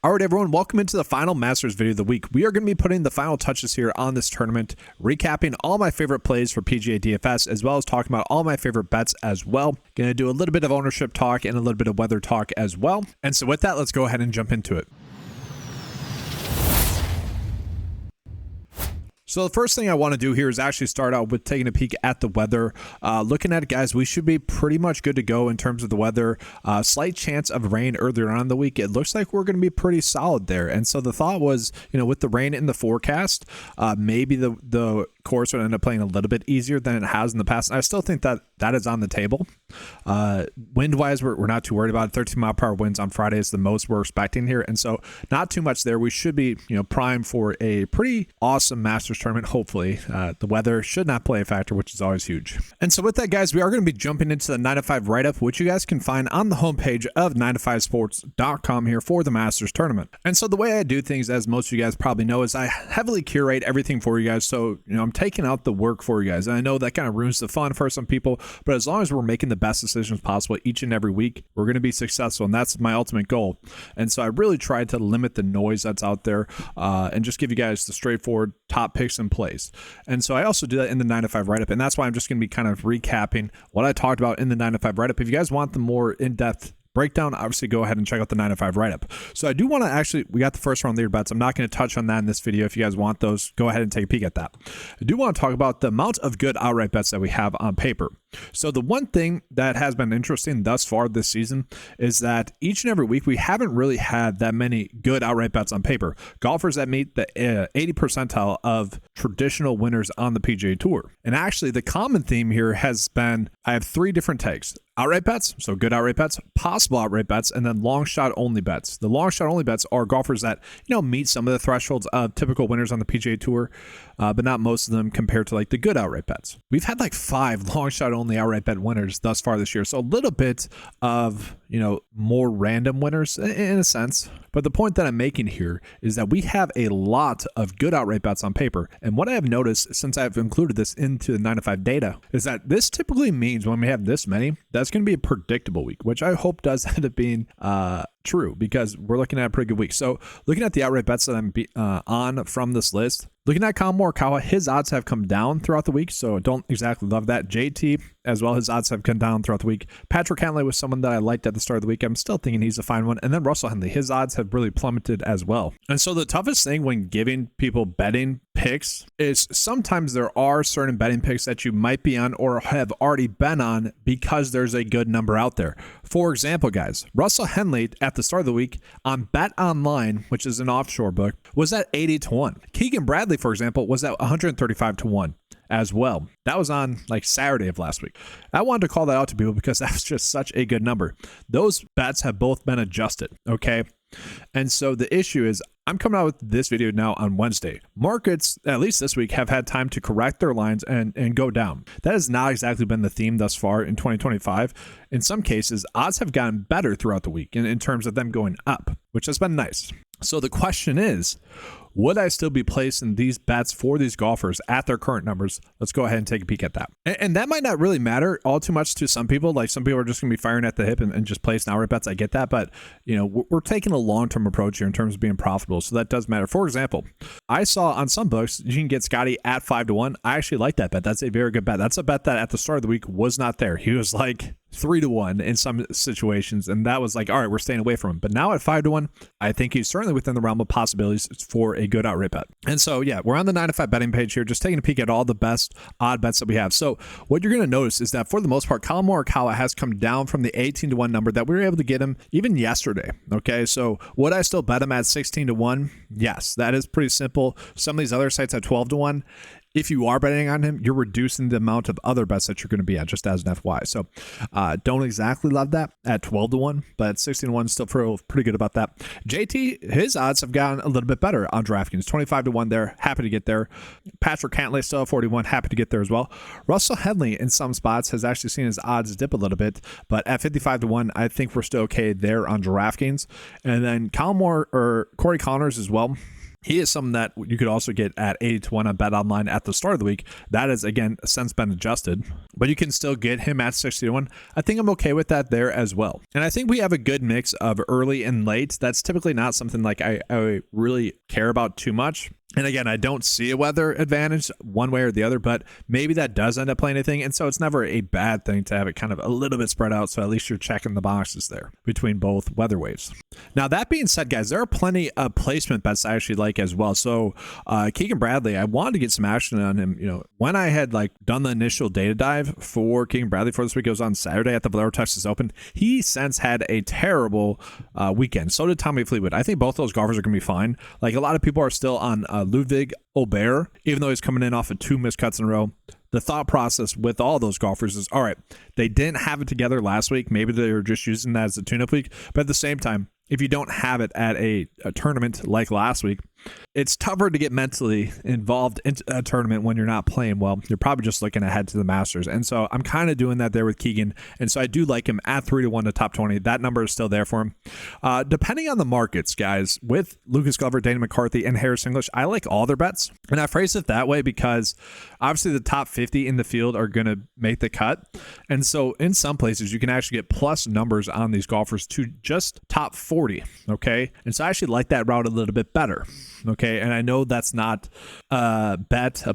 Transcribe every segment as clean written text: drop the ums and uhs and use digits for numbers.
All right, everyone, welcome into the final Masters video of the week. We are going to be putting the final touches here on this tournament, recapping all my favorite plays for PGA DFS, as well as talking about all my favorite bets as well. Going to do a little bit of ownership talk and a little bit of weather talk as well. And so with that, let's go ahead and jump into it. So the first thing I want to do here is actually start out with taking a peek at the weather. Looking at it, guys, we should be pretty much good to go in terms of the weather. Slight chance of rain earlier on in the week. It looks like we're going to be pretty solid there. And so the thought was, with the rain in the forecast, maybe the course would end up playing a little bit easier than it has in the past. And I still think that that is on the table. Wind-wise, we're not too worried about it. 13-mile-per-hour winds on Friday is the most we're expecting here. And so not too much there. We should be, primed for a pretty awesome Masters tournament, hopefully. The weather should not play a factor, which is always huge. And so with that, guys, we are going to be jumping into the 9 to 5 write-up, which you guys can find on the homepage of 9to5sports.com here for the Masters tournament. And so the way I do things, as most of you guys probably know, is I heavily curate everything for you guys. So, I'm taking out the work for you guys. And I know that kind of ruins the fun for some people, but as long as we're making the best decisions possible each and every week, we're going to be successful. And that's my ultimate goal. And so I really tried to limit the noise that's out there and just give you guys the straightforward top picks and plays. And so I also do that in the 9 to 5 write-up. And that's why I'm just going to be kind of recapping what I talked about in the 9 to 5 write-up. If you guys want the more in-depth breakdown, obviously go ahead and check out the 9 to 5 write-up. So I do want to we got the first round leader bets. I'm not going to touch on that in this video. If you guys want those, go ahead and take a peek at that. I do want to talk about the amount of good outright bets that we have on paper. So the one thing that has been interesting thus far this season is that each and every week we haven't really had that many good outright bets on paper. Golfers that meet the 80 percentile of traditional winners on the PGA Tour. And actually the common theme here has been, I have 3 different takes. Outright bets, so good outright bets, possible outright bets, and then long shot only bets. The long shot only bets are golfers that, meet some of the thresholds of typical winners on the PGA Tour, but not most of them compared to like the good outright bets. We've had like 5 long shot only outright bet winners thus far this year. So a little bit of, more random winners in a sense. But the point that I'm making here is that we have a lot of good outright bets on paper. And what I have noticed since I've included this into the 9 to 5 data is that this typically means when we have this many, that's going to be a predictable week, which I hope does end up being true because we're looking at a pretty good week. So looking at the outright bets that I'm on from this list, looking at Collin Morikawa, his odds have come down throughout the week, so don't exactly love that. JT as well, his odds have come down throughout the week. Patrick Cantlay was someone that I liked at the start of the week. I'm still thinking he's a fine one. And then Russell Henley, his odds have really plummeted as well. And so the toughest thing when giving people betting picks is sometimes there are certain betting picks that you might be on or have already been on because there's a good number out there. For example, guys, Russell Henley at the start of the week on Bet Online, which is an offshore book, was at 80-1. Keegan Bradley, for example, was at 135-1 as well. That was on like Saturday of last week. I wanted to call that out to people because that's just such a good number. Those bets have both been adjusted, okay? And so the issue is I'm coming out with this video now on Wednesday. Markets, at least this week, have had time to correct their lines and go down. That has not exactly been the theme thus far in 2025. In some cases, odds have gotten better throughout the week in terms of them going up, which has been nice. So the question is, would I still be placing these bets for these golfers at their current numbers? Let's go ahead and take a peek at that. And that might not really matter all too much to some people. Like some people are just going to be firing at the hip and just placing outright bets. I get that. But, we're taking a long-term approach here in terms of being profitable. So that does matter. For example, I saw on some books, you can get Scotty at 5-1. I actually like that bet. That's a very good bet. That's a bet that at the start of the week was not there. He was like 3-1 in some situations. And that was like, all right, we're staying away from him. But now at 5-1, I think he's certainly within the realm of possibilities for a good outright bet. And so, yeah, we're on the 9 to 5 betting page here, just taking a peek at all the best odd bets that we have. So what you're going to notice is that for the most part, Collin Morikawa has come down from the 18-1 number that we were able to get him even yesterday. Okay, so would I still bet him at 16-1? Yes, that is pretty simple. Some of these other sites at 12-1. If you are betting on him, you're reducing the amount of other bets that you're going to be at, just as an FYI. So don't exactly love that at 12-1, but 16-1 still feel pretty good about that. JT, his odds have gotten a little bit better on DraftKings. 25-1 there, happy to get there. Patrick Cantlay still at 41, happy to get there as well. Russell Henley in some spots has actually seen his odds dip a little bit, but at 55-1, I think we're still okay there on DraftKings. And then Corey Connors as well. He is someone that you could also get at 80-1 on BetOnline at the start of the week. That has, again, since been adjusted, but you can still get him at 60-1. I think I'm okay with that there as well. And I think we have a good mix of early and late. That's typically not something like I really care about too much. And again, I don't see a weather advantage one way or the other, but maybe that does end up playing anything. And so it's never a bad thing to have it kind of a little bit spread out. So at least you're checking the boxes there between both weather waves. Now, that being said, guys, there are plenty of placement bets I actually like as well. So Keegan Bradley, I wanted to get some action on him. You know, when I had done the initial data dive for Keegan Bradley for this week, it was on Saturday at the Valero Texas Open. He since had a terrible weekend. So did Tommy Fleetwood. I think both those golfers are going to be fine. Like, a lot of people are still on Ludwig Aubert, even though he's coming in off of 2 missed cuts in a row. The thought process with all those golfers is, all right, they didn't have it together last week. Maybe they were just using that as a tune-up week. But at the same time, if you don't have it at a tournament like last week, it's tougher to get mentally involved in a tournament when you're not playing well. You're probably just looking ahead to the Masters. And so I'm kind of doing that there with Keegan. And so I do like him at 3-1 to top 20. That number is still there for him. Depending on the markets, guys, with Lucas Glover, Dana McCarthy, and Harris English, I like all their bets. And I phrase it that way because obviously the top 50 in the field are going to make the cut. And so in some places, you can actually get plus numbers on these golfers to just top 40. Okay. And so I actually like that route a little bit better. Okay, and I know that's not a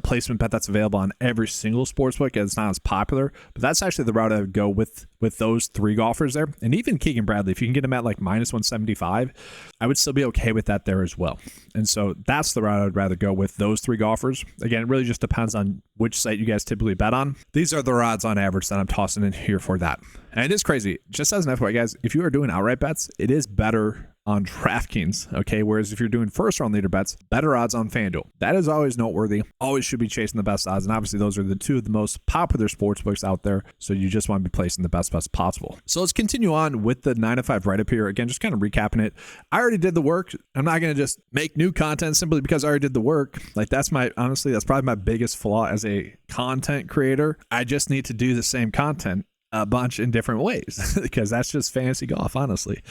placement bet that's available on every single sportsbook, and it's not as popular, but that's actually the route I would go with those 3 golfers there. And even Keegan Bradley, if you can get him at like minus 175, I would still be okay with that there as well. And so that's the route I would rather go with those 3 golfers. Again, it really just depends on which site you guys typically bet on. These are the odds on average that I'm tossing in here for that. And it is crazy. Just as an FYI, guys, if you are doing outright bets, it is better on DraftKings, okay? Whereas if you're doing first round leader bets, better odds on FanDuel. That is always noteworthy. Always should be chasing the best odds. And obviously those are the 2 of the most popular sports books out there. So you just want to be placing the best bets possible. So let's continue on with the 9 to 5 right up here. Again, just kind of recapping it. I already did the work. I'm not going to just make new content simply because I already did the work. Like, honestly, that's probably my biggest flaw as a content creator. I just need to do the same content a bunch in different ways because that's just fantasy golf, honestly.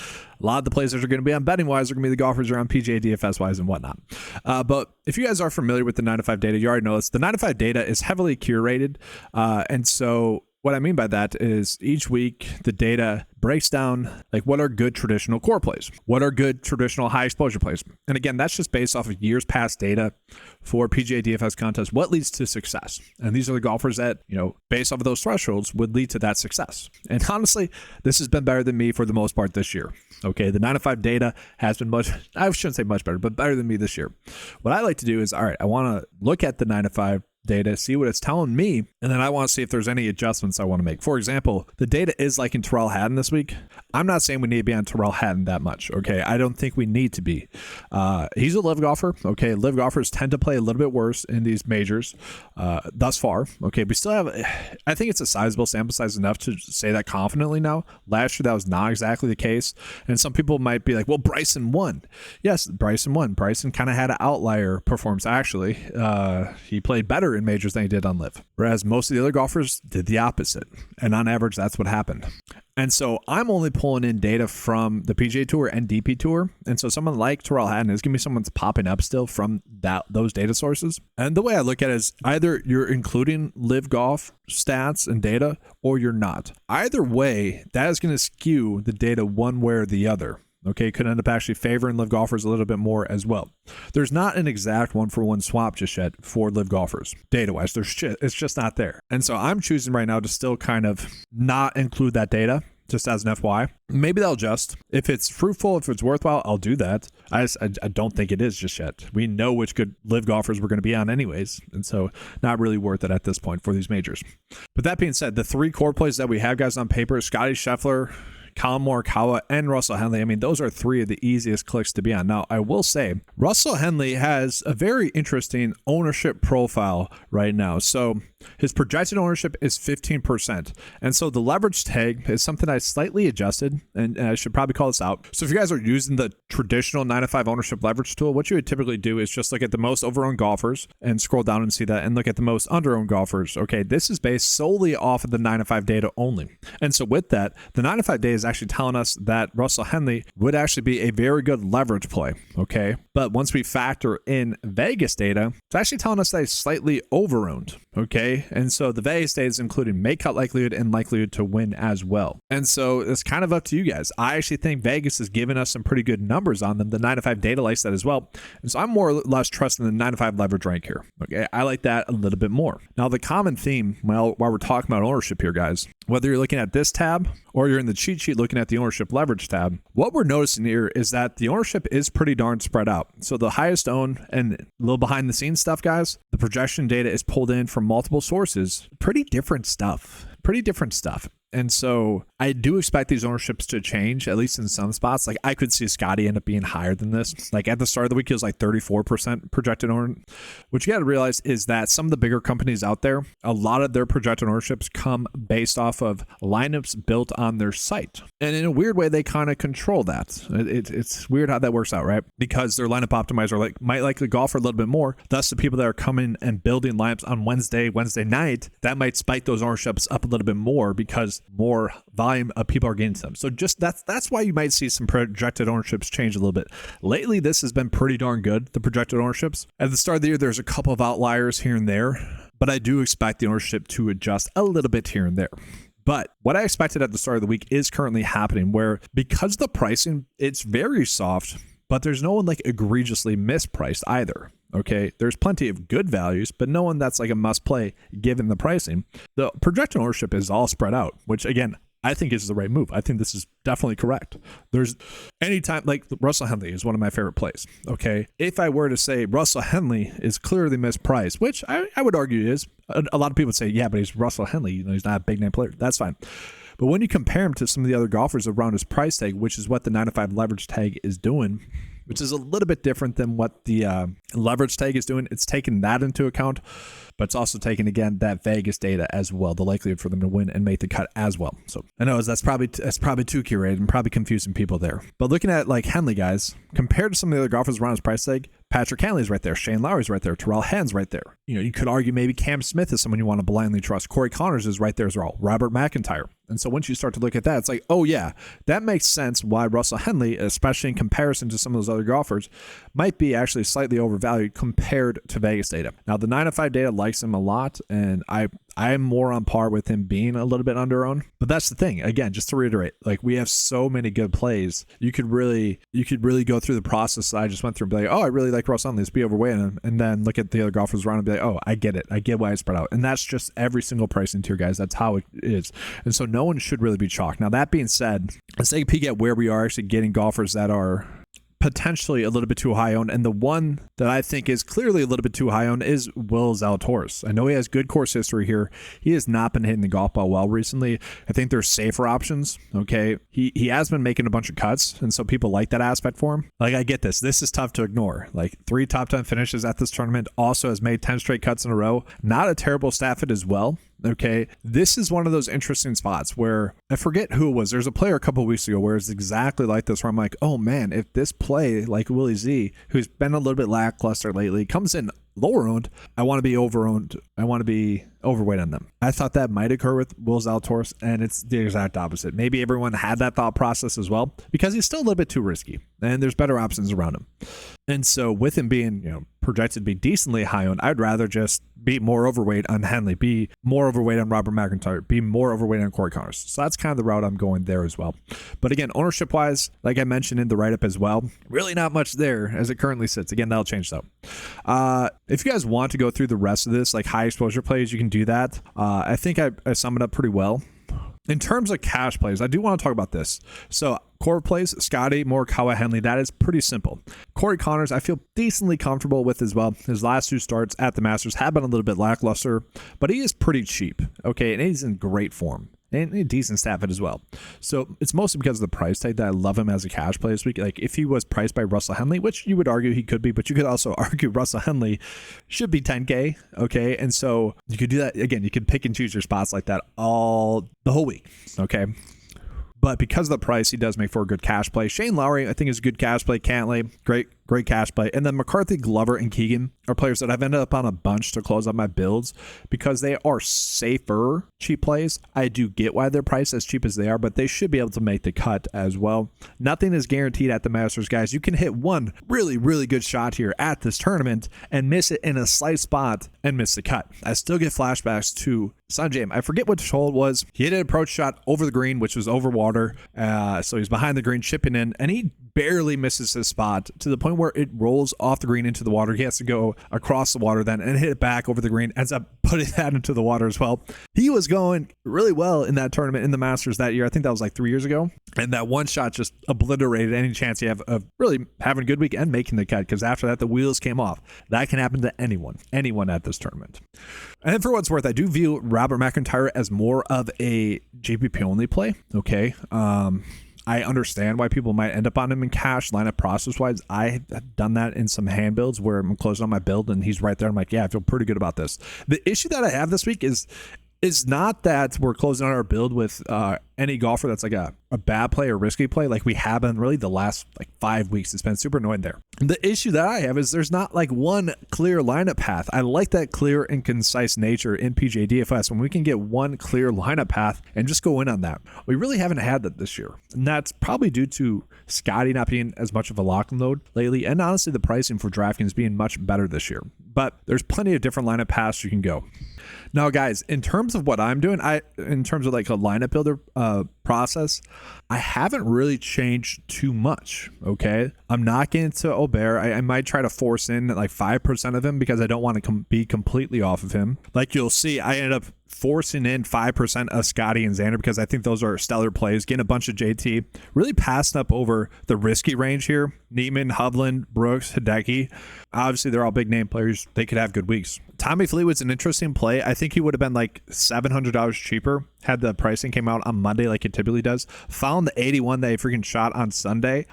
A lot of the plays that are going to be on betting wise are going to be the golfers around PGA DFS wise and whatnot. But if you guys are familiar with the 9 to 5 data, you already know this. The 9 to 5 data is heavily curated. And so what I mean by that is each week the data breaks down like what are good traditional core plays, what are good traditional high exposure plays. And again, that's just based off of years past data for PGA DFS contests, what leads to success. And these are the golfers that, based off of those thresholds would lead to that success. And honestly, this has been better than me for the most part this year. Okay, the 9 to 5 data has been I shouldn't say much better, but better than me this year. What I like to do is, all right, I want to look at the 9 to 5 data, see what it's telling me, and then I want to see if there's any adjustments I want to make. For example, the data is like in Terrell Hatton this week. I'm not saying we need to be on Terrell Hatton that much, okay? I don't think we need to be. He's a live golfer, okay? Live golfers tend to play a little bit worse in these majors thus far, okay? We still have, I think it's a sizable sample size enough to say that confidently now. Last year, that was not exactly the case, and some people might be like, well, Bryson won. Yes, Bryson won. Bryson kind of had an outlier performance, actually. He played better in majors than he did on live, whereas most of the other golfers did the opposite, and on average that's what happened. And so I'm only pulling in data from the PGA Tour and DP Tour. And so someone like Terrell Hatton is going to be someone that's popping up still from those data sources. And the way I look at it is either you're including live golf stats and data or you're not. Either way, that is going to skew the data one way or the other. Okay, could end up actually favoring live golfers a little bit more as well. There's not an exact 1-for-1 swap just yet for live golfers. Data-wise, it's just not there. And so I'm choosing right now to still kind of not include that data, just as an FYI. Maybe they'll adjust. If it's fruitful, if it's worthwhile, I'll do that. I don't think it is just yet. We know which good live golfers we're going to be on anyways, and so not really worth it at this point for these majors. But that being said, the 3 core plays that we have, guys, on paper, Scotty Scheffler, Colin Morikawa, and Russell Henley. I mean, those are 3 of the easiest clicks to be on. Now, I will say, Russell Henley has a very interesting ownership profile right now. So his projected ownership is 15%. And so the leverage tag is something I slightly adjusted, and I should probably call this out. So if you guys are using the traditional 9 to 5 ownership leverage tool, what you would typically do is just look at the most over-owned golfers and scroll down and see that, and look at the most under-owned golfers. Okay, this is based solely off of the 9 to 5 data only. And so with that, the 9 to 5 data is is actually telling us that Russell Henley would actually be a very good leverage play, okay? But once we factor in Vegas data, it's actually telling us that he's slightly over-owned, okay? And so the Vegas data is including make cut likelihood and likelihood to win as well. And so it's kind of up to you guys. I actually think Vegas has given us some pretty good numbers on them. The 9-to-5 data likes that as well. And so I'm more or less trusting the 9-to-5 leverage rank here, okay? I like that a little bit more. Now, the common theme, well, while we're talking about ownership here, guys, whether you're looking at this tab or you're in the cheat sheet looking at the ownership leverage tab, what we're noticing here is that the ownership is pretty darn spread out. So the highest owned and a little behind the scenes stuff, guys, the projection data is pulled in from multiple sources. Pretty different stuff. And so I do expect these ownerships to change, at least in some spots. Like I could see Scotty end up being higher than this. Like at the start of the week, it was like 34% projected owner. What you got to realize is that some of the bigger companies out there, a lot of their projected ownerships come based off of lineups built on their site. And in a weird way, they kind of control that. It's weird how that works out, right? Because their lineup optimizer might like the golfer a little bit more. Thus, the people that are coming and building lineups on Wednesday night, that might spike those ownerships up a little bit more because more volume of people are getting to them. So just that's why you might see some projected ownerships change a little bit. Lately, this has been pretty darn good, the projected ownerships. At the start of the year, there's a couple of outliers here and there, but I do expect the ownership to adjust a little bit here and there. But what I expected at the start of the week is currently happening, where because the pricing, it's very soft, but there's no one like egregiously mispriced either. Okay, there's plenty of good values, but no one that's like a must play given the pricing. The projected ownership is all spread out, which again, I think is the right move. I think this is definitely correct. There's anytime, like Russell Henley is one of my favorite plays. Okay, if I were to say Russell Henley is clearly mispriced, which I would argue is, a lot of people would say, yeah, but he's Russell Henley. You know, he's not a big name player. That's fine. But when you compare him to some of the other golfers around his price tag, which is what the 9-to-5 leverage tag is doing, which is a little bit different than what the leverage tag is doing. It's taking that into account, but it's also taking, again, that Vegas data as well, the likelihood for them to win and make the cut as well. So I know that's probably too curated and probably confusing people there. But looking at like Henley, guys, compared to some of the other golfers around his price tag, Patrick Cantley's right there, Shane Lowry's right there, Terrell Haddon's right there. You know, you could argue maybe Cam Smith is someone you want to blindly trust. Corey Connors is right there as well. Robert McIntyre. And so once you start to look at that, it's like, oh yeah, that makes sense why Russell Henley, especially in comparison to some of those other golfers, might be actually slightly overvalued compared to Vegas data. Now, the 9-to-5 data likes him a lot, and I'm more on par with him being a little bit under-owned. But that's the thing. Again, just to reiterate, like we have so many good plays. You could really go through the process that I just went through and be like, oh, I really like Russell Henley. Let's be overweight him. And then look at the other golfers around and be like, oh, I get it. I get why it's spread out. And that's just every single pricing tier, guys. That's how it is. And so no one should really be chalked. Now, that being said, let's take a peek at where we are actually getting golfers that are potentially a little bit too high owned. And the one that I think is clearly a little bit too high owned is Will Zalatoris. I know he has good course history here. He has not been hitting the golf ball well recently. I think there's safer options. Okay. He has been making a bunch of cuts. And so people like that aspect for him. Like, I get this. This is tough to ignore. Like 3 top 10 finishes at this tournament, also has made 10 straight cuts in a row. Not a terrible stat fit as well. Okay, this is one of those interesting spots where I forget who it was. There's a player a couple of weeks ago where it's exactly like this, where I'm like, oh man, if this play like Willie Z, who's been a little bit lackluster lately, comes in lower owned, I want to be over owned. I want to be overweight on them. I thought that might occur with Will Zalatoris, and it's the exact opposite. Maybe everyone had that thought process as well, because he's still a little bit too risky, and there's better options around him. And so with him being, you know, projected to be decently high owned, I'd rather just be more overweight on Henley, be more overweight on Robert McIntyre, be more overweight on Corey Connors. So that's kind of the route I'm going there as well. But again, ownership wise, like I mentioned in the write-up as well, really not much there as it currently sits. Again, that'll change though. If you guys want to go through the rest of this, like high exposure plays, you can do that. I think I sum it up pretty well. In terms of cash plays, I do want to talk about this. So core plays, Scotty, Morikawa, Henley, that is pretty simple. Corey Connors, I feel decently comfortable with as well. His last 2 starts at the Masters have been a little bit lackluster, but he is pretty cheap, okay, and he's in great form. And a decent stat fit as well. So it's mostly because of the price tag that I love him as a cash play this week. Like if he was priced by Russell Henley, which you would argue he could be, but you could also argue Russell Henley should be 10K. Okay. And so you could do that again. You could pick and choose your spots like that the whole week. Okay. But because of the price, he does make for a good cash play. Shane Lowry, I think, is a good cash play. Cantlay, great great cash play. And then McCarthy, Glover, and Keegan are players that I've ended up on a bunch to close up my builds because they are safer cheap plays. I do get why they're priced as cheap as they are, but they should be able to make the cut as well. Nothing is guaranteed at the Masters, guys. You can hit one really, really good shot here at this tournament and miss it in a slight spot and miss the cut. I still get flashbacks to SunJam. I forget which hole it was. He hit an approach shot over the green, which was over water. So he's behind the green, chipping in, and he barely misses his spot to the point where it rolls off the green into the water. He has to go across the water then and hit it back over the green, ends up putting that into the water as well. He was going really well in that tournament in the Masters that year. I think that was like 3 years ago. And that one shot just obliterated any chance you have of really having a good week and making the cut, because after that, the wheels came off. That can happen to anyone at this tournament. And then for what's worth, I do view Robert McIntyre as more of a GPP only play. Okay. I understand why people might end up on him in cash lineup process wise. I have done that in some hand builds where I'm closing on my build and he's right there. I'm like, yeah, I feel pretty good about this. The issue that I have this week is not that we're closing on our build with any golfer that's like a bad play or risky play like we have been really the last like 5 weeks. It's been super annoying there. The issue that I have is there's not like one clear lineup path. I like that clear and concise nature in PGA DFS when we can get one clear lineup path and just go in on that. We really haven't had that this year. And that's probably due to Scotty not being as much of a lock and load lately. And honestly, the pricing for DraftKings being much better this year. But there's plenty of different lineup paths you can go. Now, guys, in terms of what I'm doing, in terms of like a lineup builder process, I haven't really changed too much. Okay, I'm not getting to Aubert. I might try to force in like 5% of him because I don't want to be completely off of him. Like you'll see, I ended up forcing in 5% of Scotty and Xander because I think those are stellar plays. Getting a bunch of JT, really passing up over the risky range here. Neiman, Hovland, Brooks, Hideki. Obviously, they're all big name players. They could have good weeks. Tommy Fleetwood's an interesting play. I think he would have been like $700 cheaper had the pricing came out on Monday like it typically does. Found the 81 that he freaking shot on Sunday.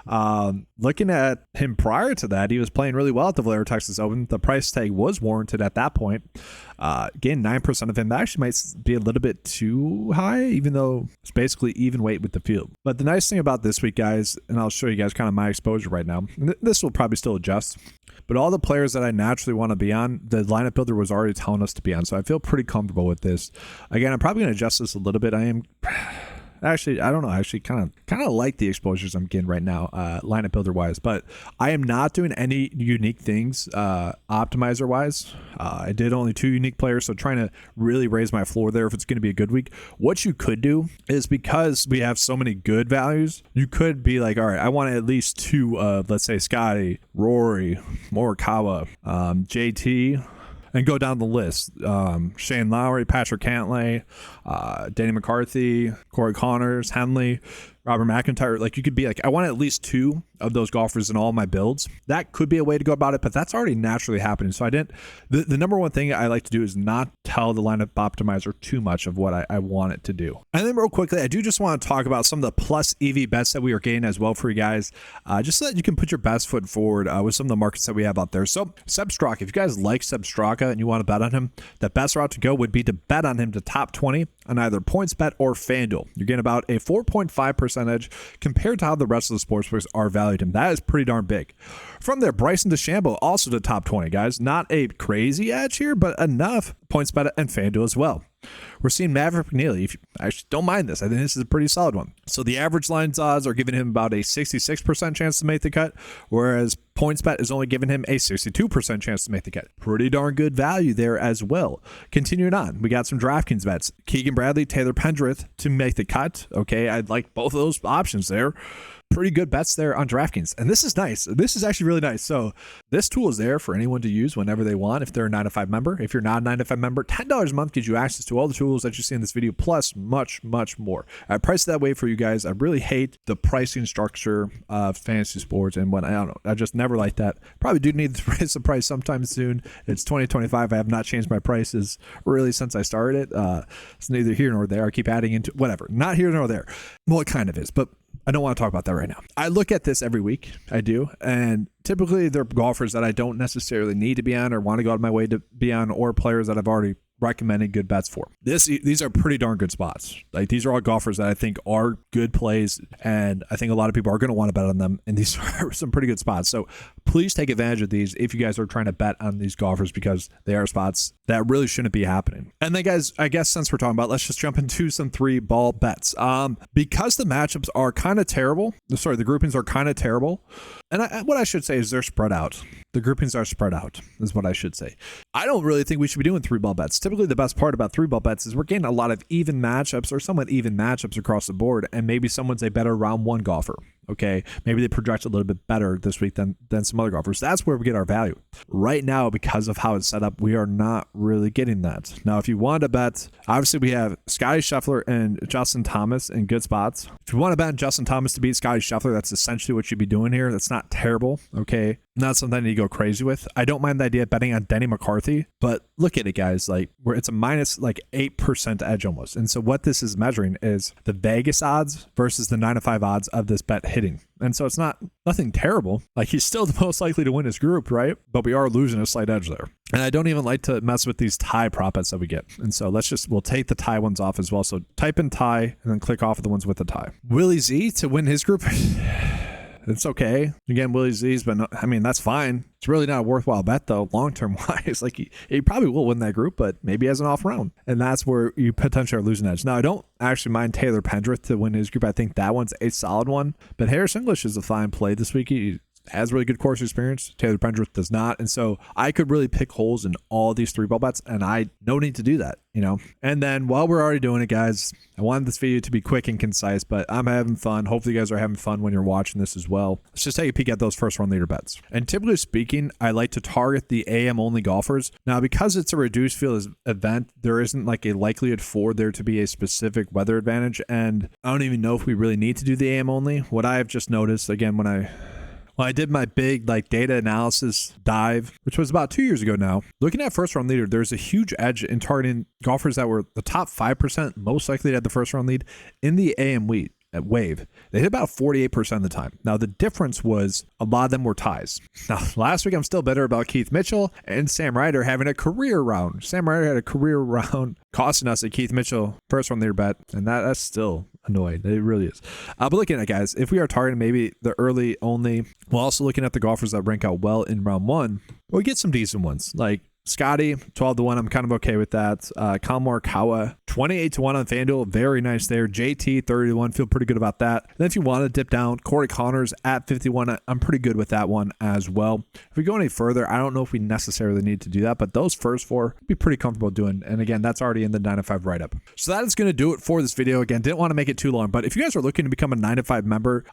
Looking at him prior to that, he was playing really well at the Valero Texas Open. The price tag was warranted at that point. Getting 9% of him, that actually might be a little bit too high, even though it's basically even weight with the field. But the nice thing about this week, guys, and I'll show you guys kind of my exposure right now. This will probably still adjust. But all the players that I naturally want to be on, the lineup builder was already telling us to be on. So I feel pretty comfortable with this. Again, I'm probably going to adjust this a little bit. I am actually, I don't know. I actually kind of like the exposures I'm getting right now, lineup builder wise. But I am not doing any unique things optimizer wise. I did only 2 unique players, so trying to really raise my floor there if it's going to be a good week. What you could do is, because we have so many good values, you could be like, all right, I want at least 2 of, let's say, Scotty, Rory, Morikawa, JT, and go down the list. Shane Lowry, Patrick Cantlay, Danny McCarthy, Corey Connors, Henley, Robert McIntyre. Like, you could be like, I want at least 2 of those golfers in all my builds. That could be a way to go about it, but that's already naturally happening. So I didn't, the number one thing I like to do is not tell the lineup optimizer too much of what I want it to do. And then real quickly, I do just want to talk about some of the plus EV bets that we are getting as well for you guys, just so that you can put your best foot forward with some of the markets that we have out there. So Seb Straka, if you guys like Seb Straka and you want to bet on him, the best route to go would be to bet on him to top 20 on either PointsBet or FanDuel. You're getting about a 4.5% edge compared to how the rest of the sportsbooks are valued him. That is pretty darn big. From there, Bryson DeChambeau also to top 20, guys. Not a crazy edge here, but enough. PointsBet and FanDuel as well. We're seeing Maverick McNeely. If you actually don't mind this, I think this is a pretty solid one. So the average lines odds are giving him about a 66% chance to make the cut, whereas PointsBet is only giving him a 62% chance to make the cut. Pretty darn good value there as well. Continuing on, we got some DraftKings bets. Keegan Bradley, Taylor Pendrith to make the cut. Okay, I'd like both of those options there. Pretty good bets there on DraftKings. And this is nice. This is actually really nice. So this tool is there for anyone to use whenever they want if they're a 9to5 member. If you're not a 9to5 member, $10 a month gives you access to all the tools that you see in this video, plus much, much more. I priced it that way for you guys. I really hate the pricing structure of fantasy sports and what, I don't know. I just never liked that. Probably do need to raise the price sometime soon. It's 2025. I have not changed my prices really since I started it. It's neither here nor there. I keep adding into whatever. Not here nor there. Well, it kind of is, but I don't want to talk about that right now. I look at this every week. I do. And typically they're golfers that I don't necessarily need to be on or want to go out of my way to be on, or players that I've already recommended good bets for. These are pretty darn good spots. Like, these are all golfers that I think are good plays, and I think a lot of people are going to want to bet on them, and these are some pretty good spots. So please take advantage of these if you guys are trying to bet on these golfers, because they are spots that really shouldn't be happening. And then, guys, I guess since we're talking about, let's just jump into some 3-ball bets. Because the matchups are kind of terrible, the groupings are kind of terrible, and what I should say is they're spread out. The groupings are spread out, is what I should say. I don't really think we should be doing 3-ball bets. Typically, the best part about 3-ball bets is we're getting a lot of even matchups or somewhat even matchups across the board, and maybe someone's a better round 1 golfer. Okay, maybe they project a little bit better this week than some other golfers. That's where we get our value. Right now, because of how it's set up, we are not really getting that. Now, if you want to bet, obviously we have Scotty Scheffler and Justin Thomas in good spots. If you want to bet on Justin Thomas to beat Scotty Scheffler, that's essentially what you'd be doing here. That's not terrible, okay? Not something you go crazy with. I don't mind the idea of betting on Denny McCarthy, but look at it, guys. Like, where it's a minus 8% edge almost. And so what this is measuring is the Vegas odds versus the 9-to-5 odds of this bet hitting. And so it's nothing terrible. Like, he's still the most likely to win his group, right? But we are losing a slight edge there. And I don't even like to mess with these tie prop bets that we get. And so we'll take the tie ones off as well. So type in tie and then click off of the ones with the tie. Willie Z to win his group. It's okay. Again, Willie Z's, but I mean, that's fine. It's really not a worthwhile bet, though, long-term wise. Like, he probably will win that group, but maybe as an off round. And that's where you potentially are losing edge. Now, I don't actually mind Taylor Pendrith to win his group. I think that one's a solid one. But Harris English is a fine play this week. He has really good course experience. Taylor Pendrith does not. And so I could really pick holes in all these 3-ball bets, and I no need to do that, And then while we're already doing it, guys, I wanted this video to be quick and concise, but I'm having fun. Hopefully you guys are having fun when you're watching this as well. Let's just take a peek at those first run leader bets. And typically speaking, I like to target the AM only golfers. Now, because it's a reduced field event, there isn't like a likelihood for there to be a specific weather advantage. And I don't even know if we really need to do the AM only. What I have just noticed, again, when I did my big data analysis dive, which was about 2 years ago now, looking at first round leader, there's a huge edge in targeting golfers that were the top 5% most likely to have the first round lead in the AM wave. They hit about 48% of the time. Now, the difference was a lot of them were ties. Now, last week, I'm still better about Keith Mitchell and Sam Ryder having a career round. Sam Ryder had a career round costing us a Keith Mitchell first round leader bet, and that's still annoying. It really is. But looking at, guys, if we are targeting maybe the early only, while also looking at the golfers that rank out well in round 1, we'll get some decent ones. Like Scotty, 12-1. I'm kind of okay with that. Collin Morikawa, 28-1 on FanDuel. Very nice there. JT, 30-1. Feel pretty good about that. Then if you want to dip down, Corey Connors at 51. I'm pretty good with that one as well. If we go any further, I don't know if we necessarily need to do that, but those first 4 be pretty comfortable doing. And again, that's already in the 9-to-5 write-up. So that is going to do it for this video. Again, didn't want to make it too long, but if you guys are looking to become a 9-to-5 member,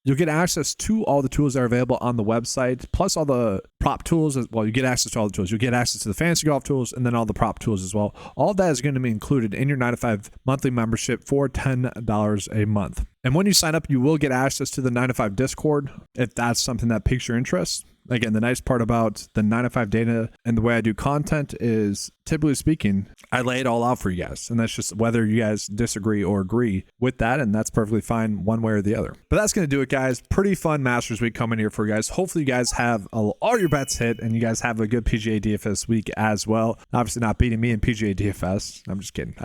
you'll get access to all the tools that are available on the website, plus all the prop tools. Well, you get access to all the tools. You'll get access to the fantasy golf tools and then all the prop tools as well. All of that is going to be included in your 9-to-5 monthly membership for $10 a month. And when you sign up, you will get access to the 9-to-5 Discord if that's something that piques your interest. Again, the nice part about the 9-to-5 data and the way I do content is, typically speaking, I lay it all out for you guys. And that's just whether you guys disagree or agree with that. And that's perfectly fine one way or the other. But that's going to do it, guys. Pretty fun Masters week coming here for you guys. Hopefully you guys have all your bets hit and you guys have a good PGA DFS week as well. Obviously not beating me in PGA DFS. I'm just kidding.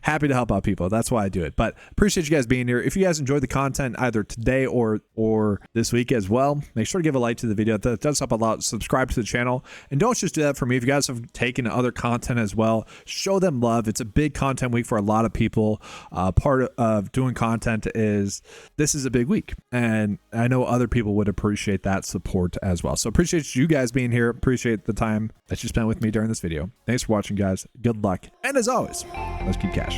Happy to help out people. That's why I do it. But appreciate you guys being here. If you guys enjoyed the content either today or this week as well, make sure to give a like to the video. That does help a lot. Subscribe to the channel. And don't just do that for me. If you guys have taken other content as well, show them love. It's a big content week for a lot of people. Part of doing content is this is a big week. And I know other people would appreciate that support as well. So appreciate you guys being here. Appreciate the time that you spent with me during this video. Thanks for watching, guys. Good luck. And as always, let's keep cash.